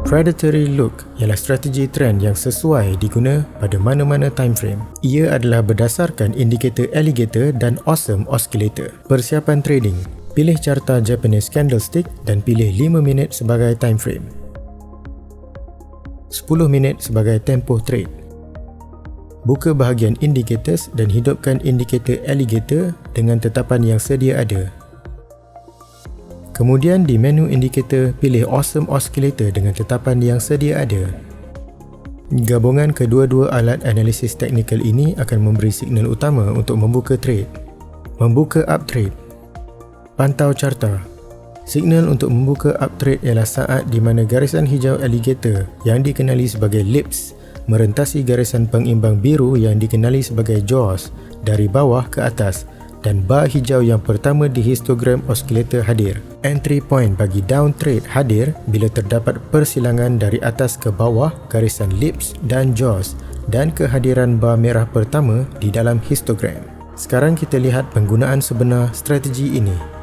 Predatory Look ialah strategi trend yang sesuai diguna pada mana-mana time frame. Ia adalah berdasarkan indikator Alligator dan Awesome Oscillator. Persiapan trading. Pilih carta Japanese Candlestick dan pilih 5 minit sebagai time frame. 10 minit sebagai tempoh trade. Buka bahagian indicators dan hidupkan indikator Alligator dengan tetapan yang sedia ada. Kemudian di menu indikator, pilih Awesome Oscillator dengan tetapan yang sedia ada. Gabungan kedua-dua alat analisis teknikal ini akan memberi signal utama untuk membuka trade. Membuka up trade. Pantau carta. Signal untuk membuka up trade ialah saat di mana garisan hijau Alligator yang dikenali sebagai lips merentasi garisan pengimbang biru yang dikenali sebagai jaws dari bawah ke atas, dan bar hijau yang pertama di histogram oscillator hadir. Entry point bagi down trade hadir bila terdapat persilangan dari atas ke bawah garisan lips dan jaws dan kehadiran bar merah pertama di dalam histogram. Sekarang kita lihat penggunaan sebenar strategi ini.